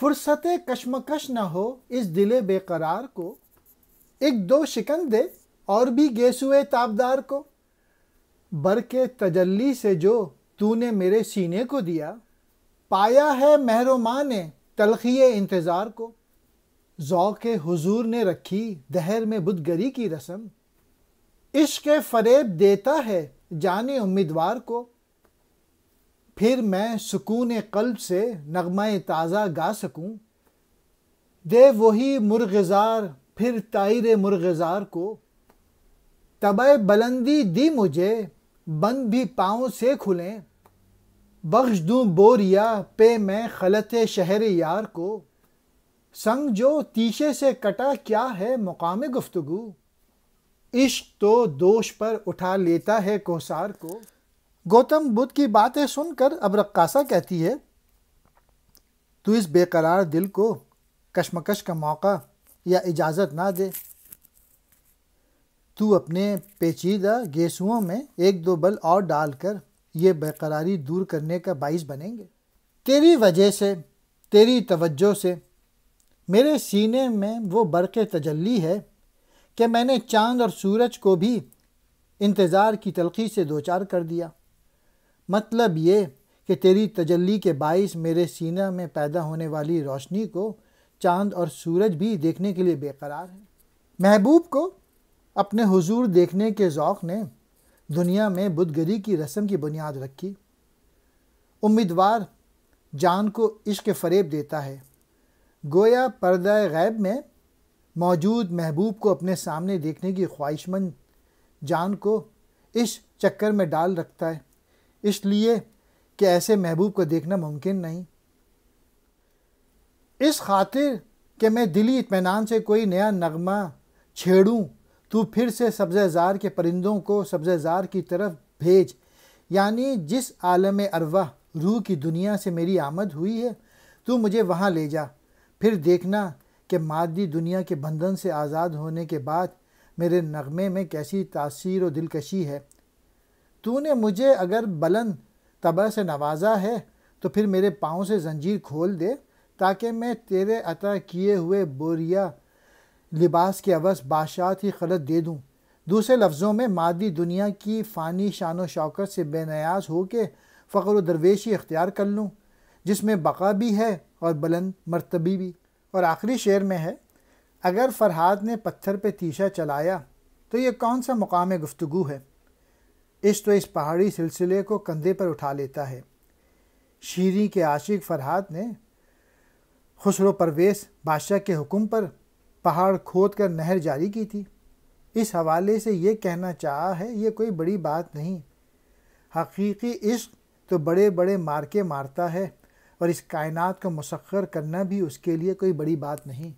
فرصت کشمکش نہ ہو اس دل بے قرار کو، ایک دو شکن دے اور بھی گیسوئے تابدار کو۔ برق تجلی سے جو تو نے میرے سینے کو دیا، پایا ہے محروماں نے تلخی انتظار کو۔ ذوق حضور نے رکھی دہر میں بت گری کی رسم، عشق فریب دیتا ہے جان امیدوار کو۔ پھر میں سکون قلب سے نغمہ تازہ گا سکوں، دے وہی مرغزار پھر طائر مرغزار کو۔ طبع بلندی دی مجھے بند بھی پاؤں سے کھلیں، بخش دوں بوریا پہ میں خلط شہر یار کو۔ سنگ جو تیشے سے کٹا کیا ہے مقام گفتگو، عشق تو دوش پر اٹھا لیتا ہے کوثار کو۔ گوتم بدھ کی باتیں سن کر اب رقاصہ کہتی ہے، تو اس بے قرار دل کو کشمکش کا موقع یا اجازت نہ دے۔ تو اپنے پیچیدہ گیسوؤں میں ایک دو بل اور ڈال کر یہ بے قراری دور کرنے کا باعث بنیں گے۔ تیری وجہ سے، تیری توجہ سے میرے سینے میں وہ برق تجلی ہے کہ میں نے چاند اور سورج کو بھی انتظار کی تلخی سے دوچار کر دیا۔ مطلب یہ کہ تیری تجلی کے باعث میرے سینہ میں پیدا ہونے والی روشنی کو چاند اور سورج بھی دیکھنے کے لیے بے قرار ہے۔ محبوب کو اپنے حضور دیکھنے کے ذوق نے دنیا میں بت گری کی رسم کی بنیاد رکھی۔ امیدوار جان کو عشق فریب دیتا ہے، گویا پردہ غیب میں موجود محبوب کو اپنے سامنے دیکھنے کی خواہش مند جان کو اس چکر میں ڈال رکھتا ہے، اس لیے کہ ایسے محبوب کو دیکھنا ممکن نہیں۔ اس خاطر کہ میں دلی اطمینان سے کوئی نیا نغمہ چھیڑوں، تو پھر سے سبزہ زار کے پرندوں کو سبزہ زار کی طرف بھیج، یعنی جس عالم ارواح روح کی دنیا سے میری آمد ہوئی ہے تو مجھے وہاں لے جا، پھر دیکھنا کہ مادی دنیا کے بندھن سے آزاد ہونے کے بعد میرے نغمے میں کیسی تاثیر و دلکشی ہے۔ تو نے مجھے اگر بلند طبع سے نوازا ہے تو پھر میرے پاؤں سے زنجیر کھول دے تاکہ میں تیرے عطا کیے ہوئے بوریا لباس کے عوض باشات ہی خلط دے دوں۔ دوسرے لفظوں میں مادی دنیا کی فانی شان و شوکت سے بے نیاز ہو کے فقر و درویشی اختیار کر لوں، جس میں بقا بھی ہے اور بلند مرتبی بھی۔ اور آخری شعر میں ہے، اگر فرہاد نے پتھر پہ تیشہ چلایا تو یہ کون سا مقام گفتگو ہے، عشق تو اس پہاڑی سلسلے کو کندھے پر اٹھا لیتا ہے۔ شیریں کے عاشق فرہاد نے خسرو پرویز بادشاہ کے حکم پر پہاڑ کھود کر نہر جاری کی تھی۔ اس حوالے سے یہ کہنا چاہا ہے، یہ کوئی بڑی بات نہیں، حقیقی عشق تو بڑے بڑے مارکے مارتا ہے، اور اس کائنات کو مسخر کرنا بھی اس کے لیے کوئی بڑی بات نہیں۔